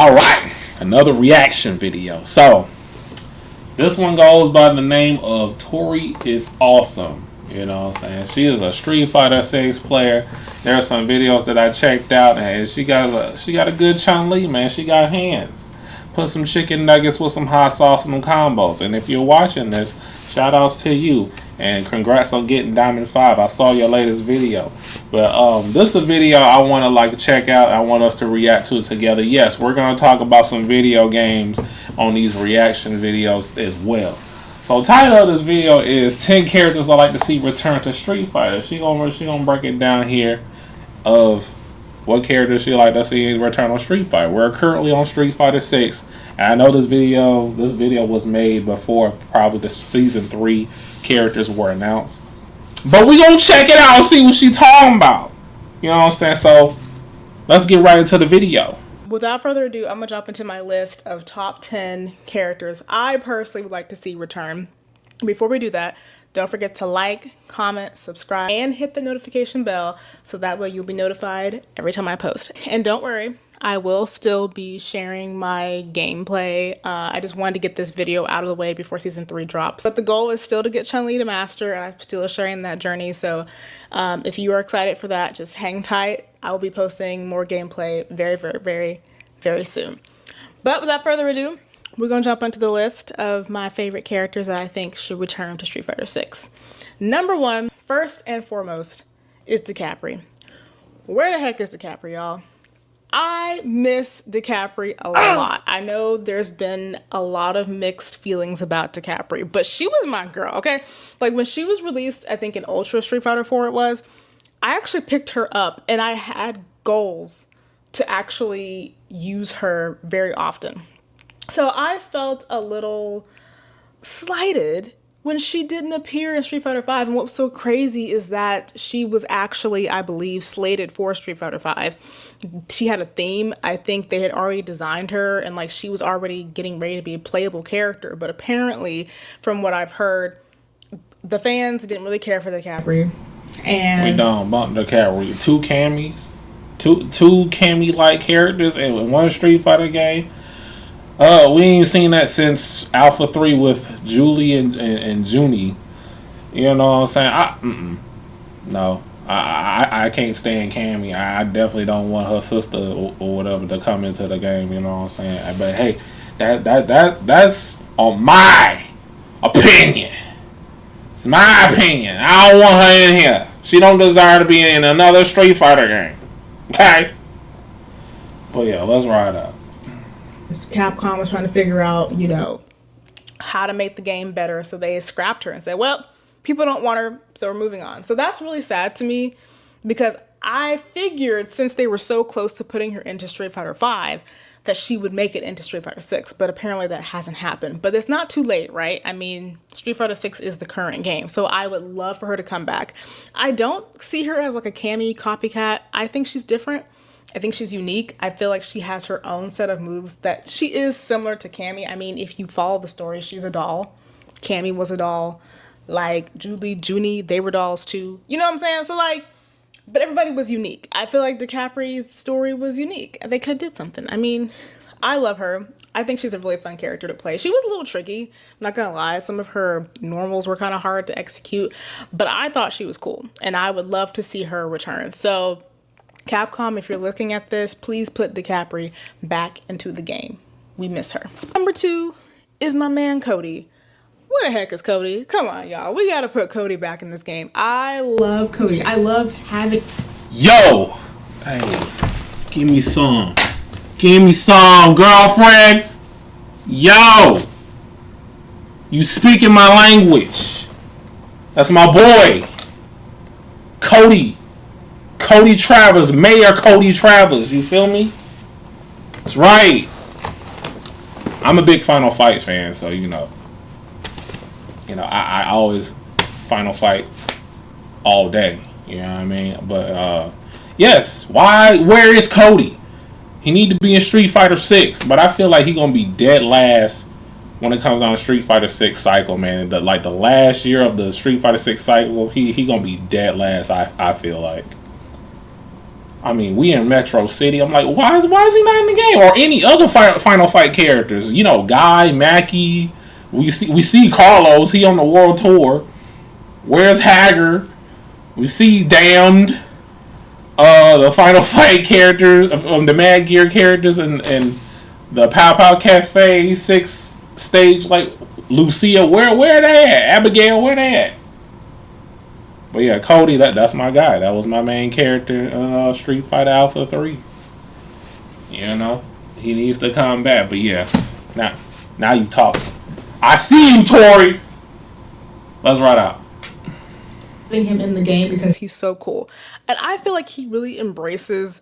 Alright, another reaction video. So, this one goes by the name of Tori is Awesome. You know what I'm saying? She is a Street Fighter 6 player. There are some videos that I checked out, and she got a good Chun-Li, man. She got hands. Put some chicken nuggets with some hot sauce and them combos. And if you're watching this, shout outs to you. And congrats on getting Diamond 5. I saw your latest video. But this is a video I want to check out. I want us to react to it together. Yes, we're going to talk about some video games on these reaction videos as well. So title of this video is 10 characters I like to see return to Street Fighter. She gonna break it down here of what characters she like to see return on Street Fighter. We're currently on Street Fighter 6. And I know this video was made before probably the season 3 characters were announced. But we gonna check it out and see what she talking about. You know what I'm saying? So let's get right into the video. Without further ado, I'm gonna jump into my list of top 10 characters I personally would like to see return. Before we do that, don't forget to like, comment, subscribe, and hit the notification bell so that way you'll be notified every time I post. And don't worry, I will still be sharing my gameplay. I just wanted to get this video out of the way before season 3 drops. But the goal is still to get Chun-Li to master, and I'm still sharing that journey. So if you are excited for that, just hang tight. I will be posting more gameplay very, very, very, very soon. But without further ado, we're going to jump into the list of my favorite characters that I think should return to Street Fighter 6. Number 1, first and foremost, is DiCaprio. Where the heck is DiCaprio, y'all? I miss DiCaprio a lot. I know there's been a lot of mixed feelings about DiCaprio, but she was my girl, okay? Like when she was released, I think in Ultra Street Fighter 4 it was, I actually picked her up and I had goals to actually use her very often. So I felt a little slighted when she didn't appear in Street Fighter 5. And what's so crazy is that she was actually, I believe, slated for Street Fighter 5. She had a theme. I think they had already designed her and like she was already getting ready to be a playable character. But apparently, from what I've heard, the fans didn't really care for DiCaprio. And we don't bump DiCaprio. Two Cammy-like characters in one Street Fighter game. We ain't seen that since Alpha 3 with Julie and Junie. You know what I'm saying? No. I can't stand Cammy. I definitely don't want her sister or whatever to come into the game, you know what I'm saying? But hey, that's on my opinion. It's my opinion. I don't want her in here. She don't desire to be in another Street Fighter game. Okay? But yeah, let's ride up. Capcom was trying to figure out, you know, how to make the game better. So they scrapped her and said, well, people don't want her, so we're moving on. So that's really sad to me because I figured since they were so close to putting her into Street Fighter 5 that she would make it into Street Fighter 6. But apparently that hasn't happened. But it's not too late, right? I mean, Street Fighter 6 is the current game. So I would love for her to come back. I don't see her as like a Cammy copycat. I think she's different. I think she's unique. I feel like she has her own set of moves that she is similar to Cammy. I mean, if you follow the story, she's a doll. Cammy was a doll. Like Julie, Junie, they were dolls too. You know what I'm saying? So like, but everybody was unique. I feel like DiCaprio's story was unique. They could have did something. I mean, I love her. I think she's a really fun character to play. She was a little tricky, I'm not gonna lie. Some of her normals were kind of hard to execute, but I thought she was cool. And I would love to see her return. So Capcom, if you're looking at this, please put DiCaprio back into the game. We miss her. Number 2 is my man Cody. Where the heck is Cody? Come on, y'all. We gotta put Cody back in this game. I love Cody. I love having... Yo! Hey, give me some. Give me some, girlfriend. Yo! You speaking my language. That's my boy. Cody. Cody Travers, Mayor Cody Travers, you feel me? That's right. I'm a big Final Fight fan, so you know, I always Final Fight all day. You know what I mean? But yes, where is Cody? He need to be in Street Fighter 6, but I feel like he gonna be dead last when it comes down to Street Fighter 6 cycle, man. The last year of the Street Fighter 6 cycle, he gonna be dead last. I feel like. I mean, we in Metro City. I'm like, why is he not in the game? Or any other Final Fight characters? You know, Guy, Mackie. We see Carlos. He on the world tour. Where's Hager? We see Damned. The Final Fight characters, the Mad Gear characters, and the Pow Pow Cafe 6 stage. Like Lucia, where they at? Abigail, where they at? But yeah, Cody, that's my guy. That was my main character in Street Fighter Alpha 3. You know, he needs to come back. But yeah, now you talking. I see you, Tori. Let's ride out. Him in the game because he's so cool, and I feel like he really embraces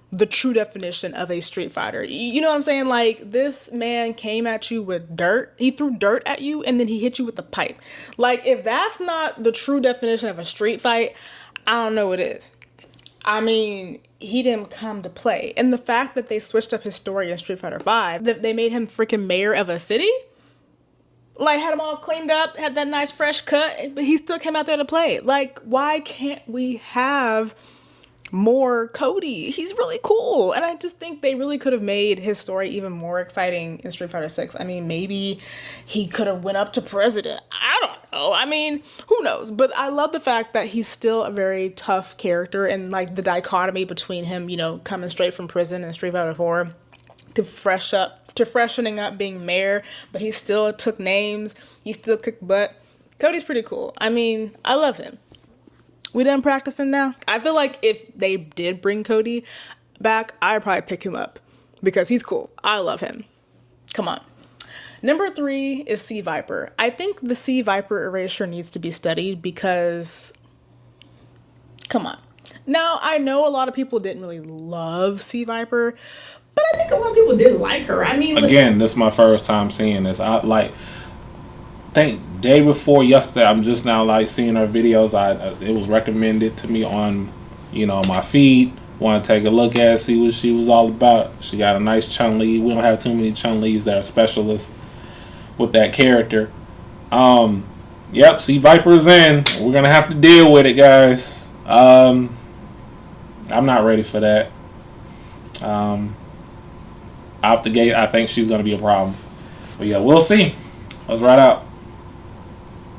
the true definition of a Street Fighter. You know what I'm saying? Like, this man came at you with dirt. He threw dirt at you and then he hit you with the pipe. Like, if that's not the true definition of a street fight, I don't know what is. I mean, he didn't come to play. And the fact that they switched up his story in Street Fighter 5, that they made him freaking mayor of a city, like, had him all cleaned up, had that nice fresh cut, but he still came out there to play. Like, why can't we have more Cody? He's really cool, and I just think they really could have made his story even more exciting in Street Fighter 6. I mean, maybe he could have went up to president. I don't know. I mean, who knows? But I love the fact that he's still a very tough character, and like the dichotomy between him, you know, coming straight from prison in Street Fighter 4 to freshening up being mayor, but he still took names. He still kicked butt. Cody's pretty cool. I mean, I love him. We done practicing now? I feel like if they did bring Cody back, I'd probably pick him up because he's cool. I love him. Come on. Number 3 is Sea Viper. I think the Sea Viper erasure needs to be studied because, come on. Now, I know a lot of people didn't really love Sea Viper, but I think a lot of people did like her. I mean, again, this is my first time seeing this. I think day before yesterday, I'm just now like seeing her videos. It was recommended to me on, you know, my feed. Want to take a look at it, see what she was all about. She got a nice Chun-Li. We don't have too many Chun-Lis that are specialists with that character. Yep, Sea Viper's in. We're gonna have to deal with it, guys. I'm not ready for that. Out the gate, I think she's gonna be a problem. But yeah, we'll see. Let's ride out.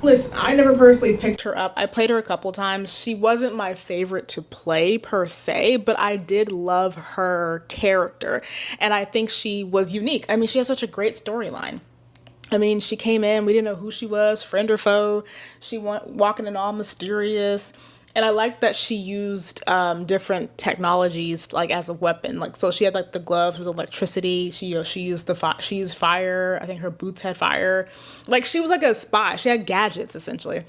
Listen, I never personally picked her up. I played her a couple times. She wasn't my favorite to play per se, but I did love her character. And I think she was unique. I mean, she has such a great storyline. I mean, she came in, we didn't know who she was, friend or foe. She went walking in all mysterious. And I liked that she used different technologies like as a weapon. Like, so she had like the gloves with electricity. She used she used fire. I think her boots had fire. Like, she was like a spy. She had gadgets essentially.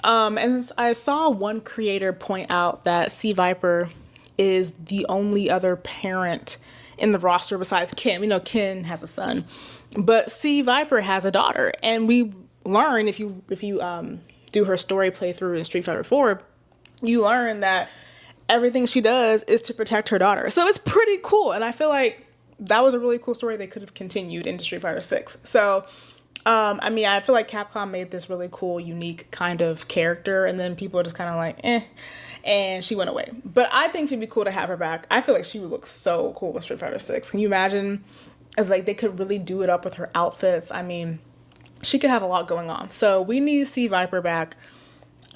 And I saw one creator point out that Sea Viper is the only other parent in the roster besides Kim. You know, Ken has a son, but Sea Viper has a daughter. And we learn if you do her story playthrough in Street Fighter 4. You learn that everything she does is to protect her daughter. So it's pretty cool. And I feel like that was a really cool story they could have continued into Street Fighter 6. So, I mean, I feel like Capcom made this really cool, unique kind of character. And then people are just kind of like, eh. And she went away. But I think it'd be cool to have her back. I feel like she would look so cool in Street Fighter 6. Can you imagine if like they could really do it up with her outfits? I mean, she could have a lot going on. So we need to see Viper back.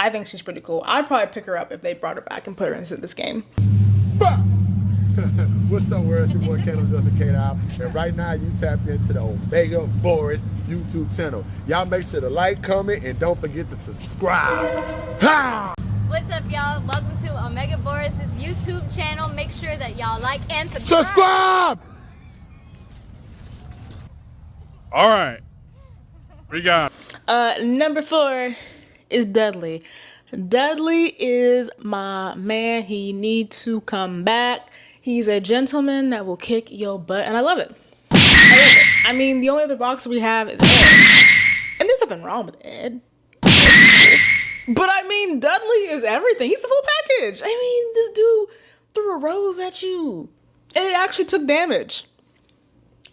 I think she's pretty cool. I'd probably pick her up if they brought her back and put her into this game. What's up, world? It's your boy Kendall Justin K. And right now you tap into the MasterBoris YouTube channel. Y'all make sure to like, comment, and don't forget to subscribe. Ha! What's up, y'all? Welcome to MasterBoris' YouTube channel. Make sure that y'all like and subscribe. All right. We got number 4 is Dudley. Dudley is my man. He needs to come back. He's a gentleman that will kick your butt, and I love it. I love it. I mean, the only other boxer we have is Ed, and there's nothing wrong with Ed. But I mean, Dudley is everything. He's the full package. I mean, this dude threw a rose at you, and it actually took damage.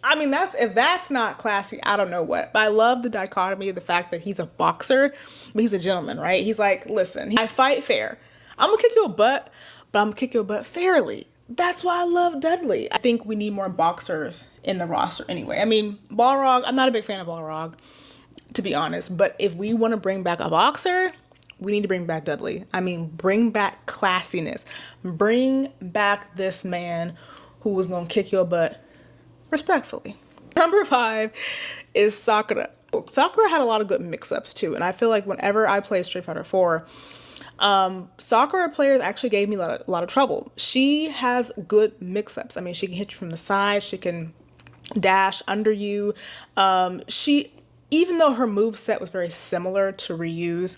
I mean, if that's not classy, I don't know what. But I love the dichotomy of the fact that he's a boxer, but he's a gentleman, right? He's like, listen, I fight fair. I'm going to kick your butt, but I'm going to kick your butt fairly. that's why I love Dudley. I think we need more boxers in the roster anyway. I mean, Balrog, I'm not a big fan of Balrog, to be honest, but if we want to bring back a boxer, we need to bring back Dudley. I mean, bring back classiness. Bring back this man who was going to kick your butt respectfully. Number 5 is Sakura. Sakura had a lot of good mix-ups too, and I feel like whenever I play Street Fighter 4, Sakura players actually gave me a lot of trouble. She has good mix-ups. I mean, she can hit you from the side, she can dash under you. Even though her moveset was very similar to Ryu's,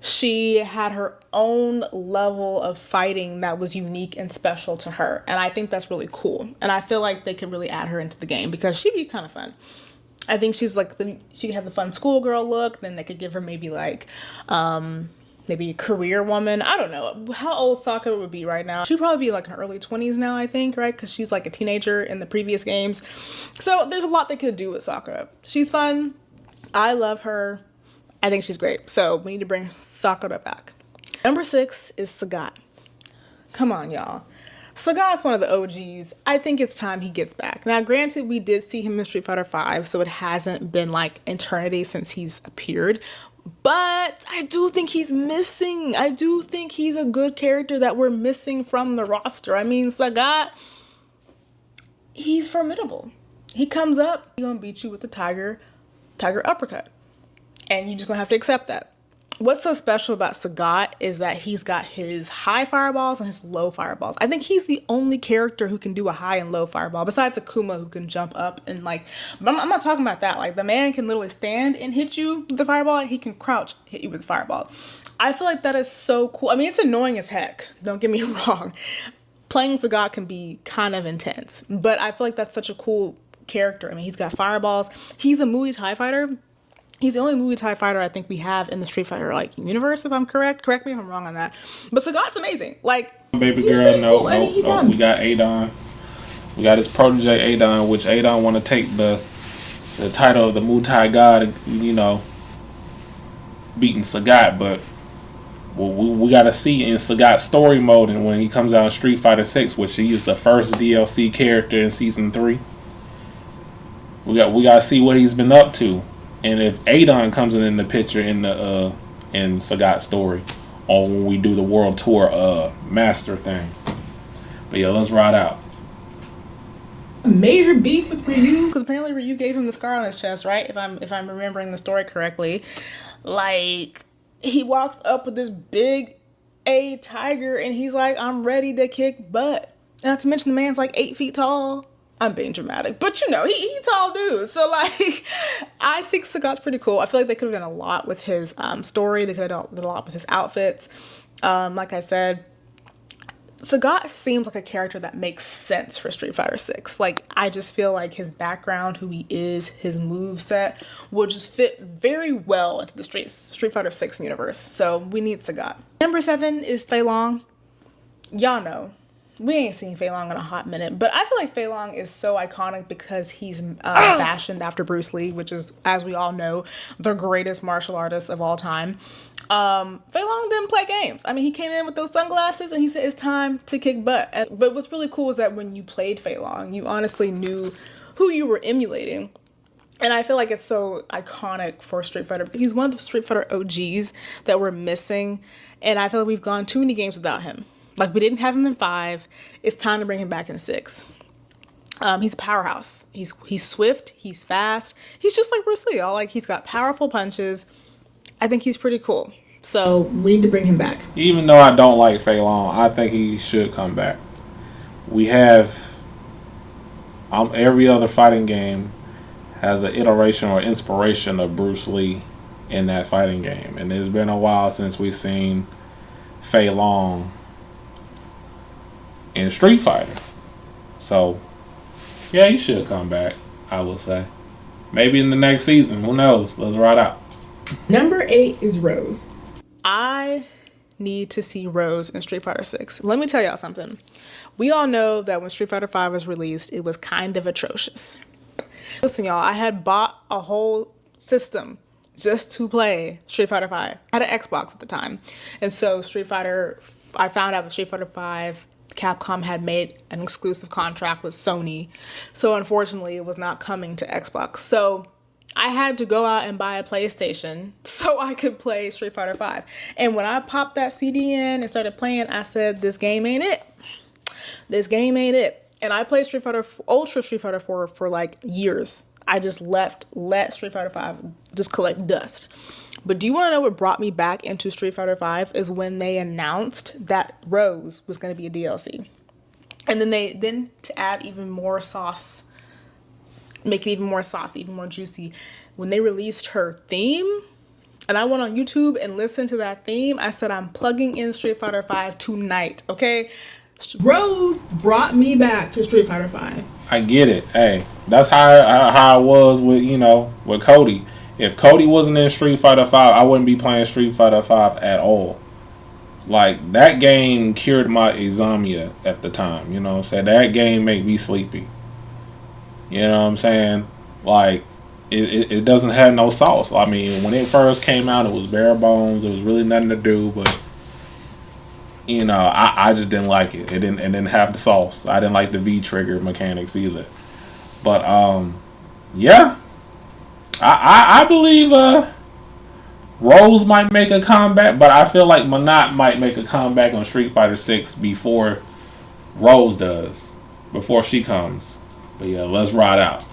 she had her own level of fighting that was unique and special to her. And I think that's really cool. And I feel like they could really add her into the game because she'd be kind of fun. I think she's like, she had the fun schoolgirl look. Then they could give her maybe like, maybe a career woman. I don't know how old Sakura would be right now. She'd probably be like in her early 20s now, I think, right? Because she's like a teenager in the previous games. So there's a lot they could do with Sakura. She's fun. I love her. I think she's great. So we need to bring Sakura back. Number 6 is Sagat. Come on, y'all. Sagat's one of the OGs. I think it's time he gets back. Now, granted, we did see him in Street Fighter V, so it hasn't been like eternity since he's appeared. But I do think he's missing. I do think he's a good character that we're missing from the roster. I mean, Sagat, he's formidable. He comes up, he's gonna beat you with the tiger uppercut. And you're just gonna have to accept that. What's so special about Sagat is that he's got his high fireballs and his low fireballs. I think he's the only character who can do a high and low fireball, besides Akuma, who can jump up and like, but I'm not talking about that. Like, the man can literally stand and hit you with the fireball, and he can crouch, hit you with the fireball. I feel like that is so cool. I mean, it's annoying as heck, don't get me wrong. Playing Sagat can be kind of intense, but I feel like that's such a cool character. I mean, he's got fireballs. He's a Muay Thai fighter. He's the only Muay Thai fighter I think we have in the Street Fighter like universe, if I'm correct. Correct me if I'm wrong on that. But Sagat's amazing. Like, baby girl, no. We got Adon. We got his protege Adon, which Adon want to take the title of the Muay Thai god, you know, beating Sagat. But we got to see in Sagat's story mode, and when he comes out in Street Fighter 6, which he is the first DLC character in Season 3. We got to see what he's been up to. And if Adon comes in the picture in Sagat's story, or when we do the world tour master thing. But yeah, let's ride out. Major beef with Ryu, because apparently Ryu gave him the scar on his chest, right? If I'm remembering the story correctly. Like, he walks up with this big A tiger and he's like, I'm ready to kick butt. Not to mention the man's like 8 feet tall. I'm being dramatic, but you know, he tall dude. So like, I think Sagat's pretty cool. I feel like they could have done a lot with his story. They could have done a lot with his outfits. Like I said, Sagat seems like a character that makes sense for Street Fighter 6. Like, I just feel like his background, who he is, his moveset will just fit very well into the Street Fighter 6 universe. So we need Sagat. Number 7 is Fei Long. Y'all know, we ain't seen Fei Long in a hot minute, but I feel like Fei Long is so iconic because he's fashioned after Bruce Lee, which is, as we all know, the greatest martial artist of all time. Fei Long didn't play games. I mean, he came in with those sunglasses and he said, it's time to kick butt. But what's really cool is that when you played Fei Long, you honestly knew who you were emulating. And I feel like it's so iconic for Street Fighter. He's one of the Street Fighter OGs that we're missing. And I feel like we've gone too many games without him. Like, we didn't have him in 5. It's time to bring him back in 6. He's a powerhouse. He's swift. He's fast. He's just like Bruce Lee. Like, he's got powerful punches. I think he's pretty cool. So we need to bring him back. Even though I don't like Fei Long, I think he should come back. We have every other fighting game has an iteration or inspiration of Bruce Lee in that fighting game, and it's been a while since we've seen Fei Long in Street Fighter. So yeah, he should come back, I will say. Maybe in the next season. Who knows? Let's ride out. Number 8 is Rose. I need to see Rose in Street Fighter 6. Let me tell y'all something. We all know that when Street Fighter 5 was released, it was kind of atrocious. Listen, y'all, I had bought a whole system just to play Street Fighter 5. I had an Xbox at the time. And so I found out that Street Fighter 5 Capcom had made an exclusive contract with Sony. So unfortunately, it was not coming to Xbox. So I had to go out and buy a PlayStation so I could play Street Fighter V. And when I popped that CD in and started playing, I said, this game ain't it. This game ain't it. And I played Ultra Street Fighter 4 for like years. I just let Street Fighter V just collect dust. But do you want to know what brought me back into Street Fighter V is when they announced that Rose was going to be a DLC. And then to add even more sauce, make it even more saucy, even more juicy, when they released her theme, and I went on YouTube and listened to that theme, I said, I'm plugging in Street Fighter V tonight, okay? Rose brought me back to Street Fighter V. I get it. Hey, that's how I was with, with Cody. If Cody wasn't in Street Fighter V, I wouldn't be playing Street Fighter V at all. Like, that game cured my insomnia at the time, you know what I'm saying? That game made me sleepy. You know what I'm saying? Like, it doesn't have no sauce. I mean, when it first came out, it was bare bones. There was really nothing to do, but, I just didn't like it. It didn't have the sauce. I didn't like the V-trigger mechanics either. But, yeah. I believe Rose might make a comeback, but I feel like Monat might make a comeback on Street Fighter 6 before Rose does, before she comes. But yeah, let's ride out.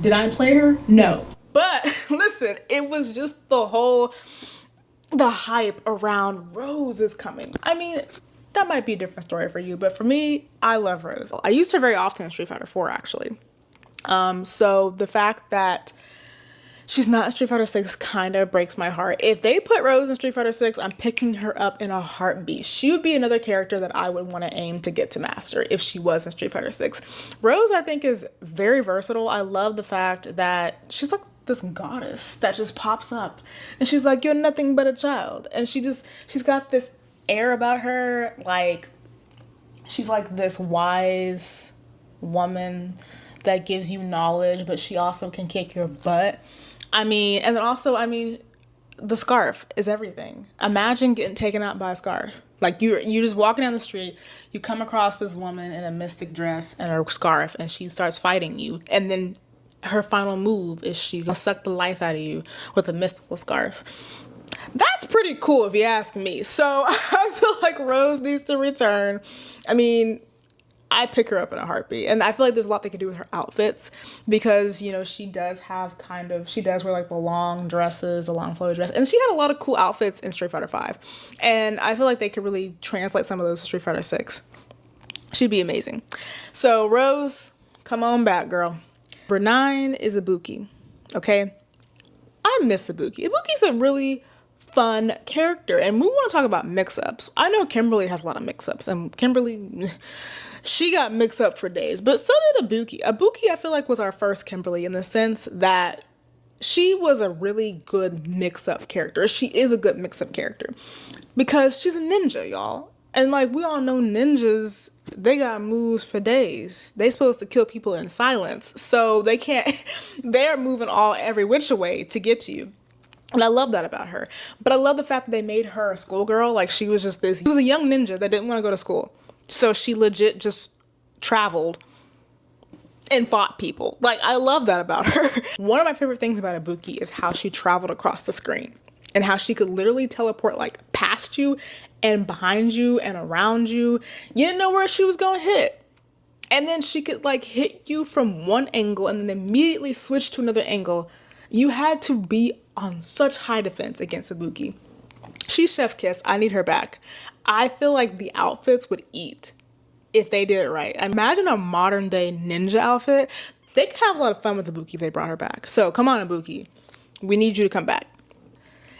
Did I play her? No. But listen, it was just the hype around Rose is coming. I mean, that might be a different story for you, but for me, I love Rose. I used her very often in Street Fighter 4, actually. So the fact that she's not in Street Fighter 6 kind of breaks my heart. If they put Rose in Street Fighter 6, I'm picking her up in a heartbeat. She would be another character that I would want to aim to get to master if she was in Street Fighter 6. Rose, I think, is very versatile. I love the fact that she's like this goddess that just pops up. And she's like, you're nothing but a child. And she's got this air about her. Like, she's like this wise woman that gives you knowledge, but she also can kick your butt. I mean, and then also, the scarf is everything. Imagine getting taken out by a scarf. Like, you're just walking down the street, you come across this woman in a mystic dress and a scarf, and she starts fighting you. And then her final move is she's gonna suck the life out of you with a mystical scarf. That's pretty cool if you ask me. So I feel like Rose needs to return. I mean, I pick her up in a heartbeat. And I feel like there's a lot they could do with her outfits because, she does wear like the long dresses, the long flowy dress. And she had a lot of cool outfits in Street Fighter V. And I feel like they could really translate some of those to Street Fighter 6. She'd be amazing. So Rose, come on back, girl. Number 9 is Ibuki. Okay? I miss Ibuki. Ibuki's a really fun character. And we want to talk about mix-ups. I know Kimberly has a lot of mix-ups. And Kimberly, she got mixed up for days. But so did Ibuki. Ibuki, I feel like, was our first Kimberly in the sense that she was a really good mix-up character. She is a good mix-up character. Because she's a ninja, y'all. And like we all know ninjas, they got moves for days. They supposed to kill people in silence. So they can't, they're moving every which way to get to you. And I love that about her. But I love the fact that they made her a schoolgirl. Like she was a young ninja that didn't want to go to school. So she legit just traveled and fought people. Like I love that about her. One of my favorite things about Ibuki is how she traveled across the screen. And how she could literally teleport like past you and behind you and around you. You didn't know where she was going to hit. And then she could like hit you from one angle and then immediately switch to another angle. You had to be on such high defense against Ibuki. She's chef kiss. I need her back. I feel like the outfits would eat if they did it right. Imagine a modern day ninja outfit. They could have a lot of fun with Ibuki if they brought her back. So come on, Ibuki. We need you to come back.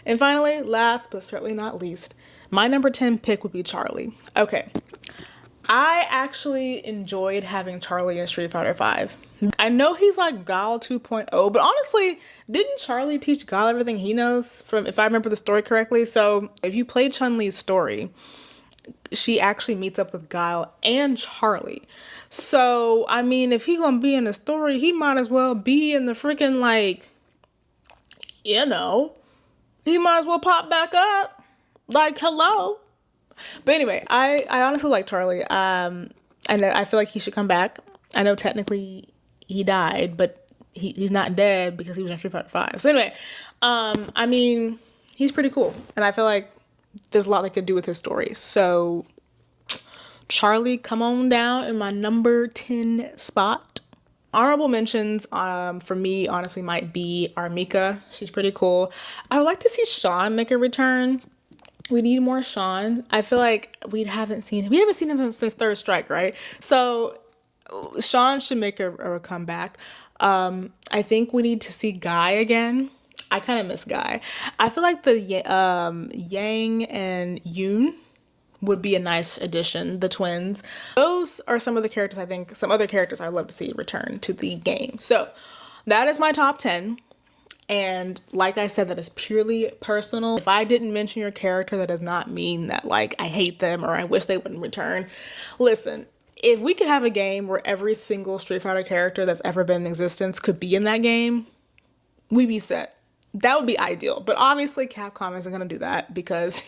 And finally, last but certainly not least, my number 10 pick would be Charlie. Okay. I actually enjoyed having Charlie in Street Fighter V. I know he's like Guile 2.0, but honestly, didn't Charlie teach Guile everything he knows, if I remember the story correctly? So if you play Chun-Li's story, she actually meets up with Guile and Charlie. So, I mean, if he gonna be in the story, he might as well be in the freaking he might as well pop back up. Like, hello. But anyway, I honestly like Charlie. I feel like he should come back. I know technically he died, but he's not dead because he was in Street Fighter 5. So anyway, I mean, he's pretty cool. And I feel like there's a lot they could do with his story. So Charlie, come on down in my number 10 spot. Honorable mentions for me, honestly, might be Armika. She's pretty cool. I would like to see Sean make a return. We need more Sean. I feel like we haven't seen him since Third Strike, right? So Sean should make a comeback. I think we need to see Guy again. I kind of miss Guy. I feel like the Yang and Yoon would be a nice addition, the twins. Those are some of the characters some other characters I'd love to see return to the game. So that is my top 10. And like I said, that is purely personal. If I didn't mention your character, that does not mean that like I hate them or I wish they wouldn't return. Listen, if we could have a game where every single Street Fighter character that's ever been in existence could be in that game, we'd be set. That would be ideal. But obviously Capcom isn't going to do that because,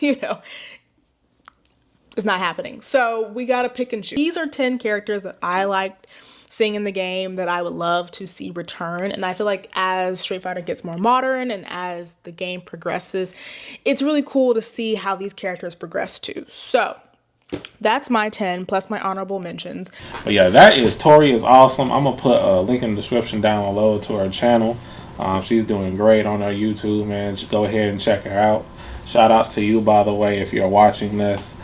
it's not happening. So we got to pick and choose. These are 10 characters that I liked seeing in the game that I would love to see return. And I feel like as Street Fighter gets more modern and as the game progresses, it's really cool to see how these characters progress too. So that's my 10 plus my honorable mentions. But yeah, Tori is awesome. I'm going to put a link in the description down below to her channel. She's doing great on her YouTube, man. Just go ahead and check her out. Shout outs to you, by the way, if you're watching this.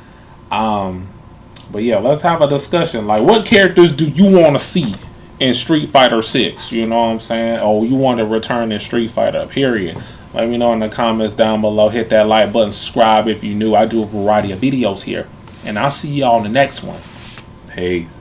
But yeah, let's have a discussion. Like, what characters do you want to see in Street Fighter 6? You know what I'm saying? Oh, you want to return in Street Fighter, period. Let me know in the comments down below. Hit that like button, subscribe if you're new. I do a variety of videos here. And I'll see y'all in the next one. Peace.